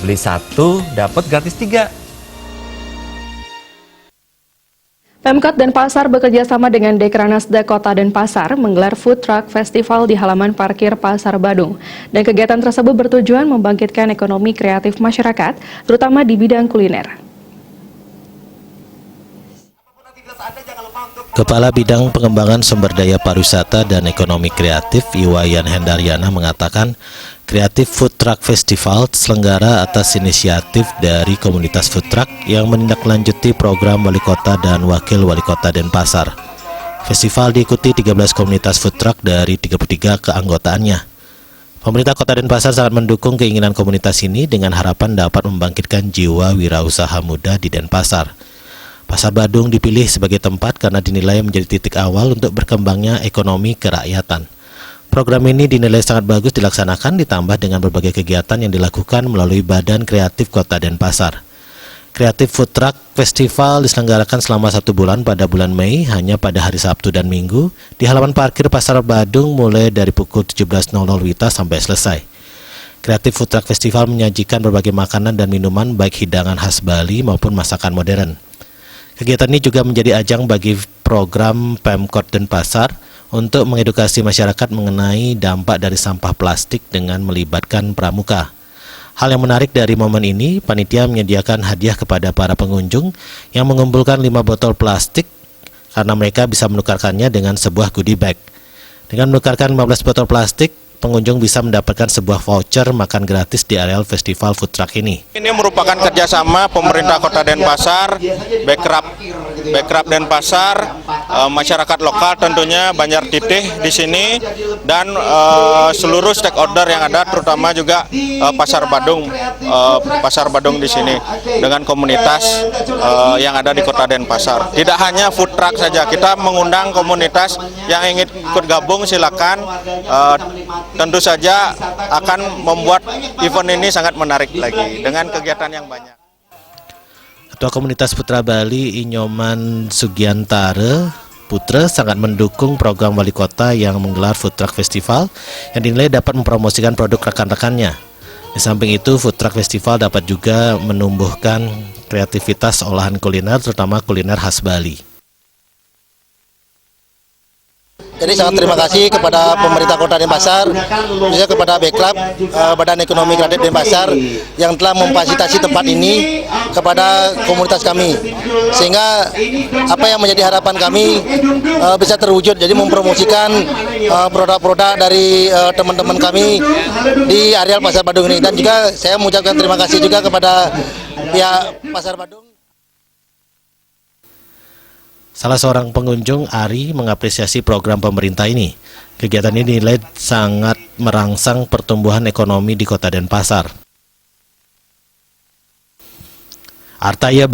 Beli satu, dapat gratis 3. Pemkot Denpasar bekerja sama dengan Dekranasda Kota Denpasar menggelar Food Truck Festival di halaman parkir Pasar Badung. Dan kegiatan tersebut bertujuan membangkitkan ekonomi kreatif masyarakat, terutama di bidang kuliner. Kepala Bidang Pengembangan Sumber Daya Pariwisata dan Ekonomi Kreatif Iwayan Hendaryana mengatakan, Kreatif Food Truck Festival selenggara atas inisiatif dari komunitas food truck yang menindaklanjuti program Wali Kota dan Wakil Wali Kota Denpasar. Festival diikuti 13 komunitas food truck dari 33 keanggotaannya. Pemerintah Kota Denpasar sangat mendukung keinginan komunitas ini dengan harapan dapat membangkitkan jiwa wirausaha muda di Denpasar. Pasar Badung dipilih sebagai tempat karena dinilai menjadi titik awal untuk berkembangnya ekonomi kerakyatan. Program ini dinilai sangat bagus dilaksanakan ditambah dengan berbagai kegiatan yang dilakukan melalui Badan Kreatif Kota Denpasar. Kreatif Food Truck Festival diselenggarakan selama 1 bulan pada bulan Mei hanya pada hari Sabtu dan Minggu di halaman parkir Pasar Badung mulai dari pukul 17.00 WITA sampai selesai. Kreatif Food Truck Festival menyajikan berbagai makanan dan minuman baik hidangan khas Bali maupun masakan modern. Kegiatan ini juga menjadi ajang bagi program Pemkot Denpasar untuk mengedukasi masyarakat mengenai dampak dari sampah plastik dengan melibatkan pramuka. Hal yang menarik dari momen ini, panitia menyediakan hadiah kepada para pengunjung yang mengumpulkan 5 botol plastik karena mereka bisa menukarkannya dengan sebuah goodie bag. Dengan menukarkan 15 botol plastik, pengunjung bisa mendapatkan sebuah voucher makan gratis di areal festival food truck ini. Ini merupakan kerjasama pemerintah Kota Denpasar, Bekraf Denpasar, masyarakat lokal tentunya Banjar Titih di sini, dan seluruh stakeholder yang ada, terutama juga Pasar Badung di sini dengan komunitas yang ada di Kota Denpasar. Tidak hanya food truck saja, kita mengundang komunitas yang ingin ikut gabung, silakan. Tentu saja akan membuat event ini sangat menarik lagi dengan kegiatan yang banyak. Ketua Komunitas Putra Bali Inyoman Sugiantare Putra sangat mendukung program Wali Kota yang menggelar Food Truck Festival yang dinilai dapat mempromosikan produk rekan-rekannya. Di samping itu, Food Truck Festival dapat juga menumbuhkan kreativitas olahan kuliner, terutama kuliner khas Bali. Jadi sangat terima kasih kepada pemerintah Kota Denpasar, khususnya kepada Bekraf, Badan Ekonomi Kreatif Denpasar yang telah memfasilitasi tempat ini kepada komunitas kami. Sehingga apa yang menjadi harapan kami bisa terwujud, jadi mempromosikan produk-produk dari teman-teman kami di areal Pasar Badung ini. Dan juga saya mengucapkan terima kasih juga kepada pihak Pasar Badung. Salah seorang pengunjung, Ari, mengapresiasi program pemerintah ini. Kegiatan ini dinilai sangat merangsang pertumbuhan ekonomi di Kota Denpasar. Artaya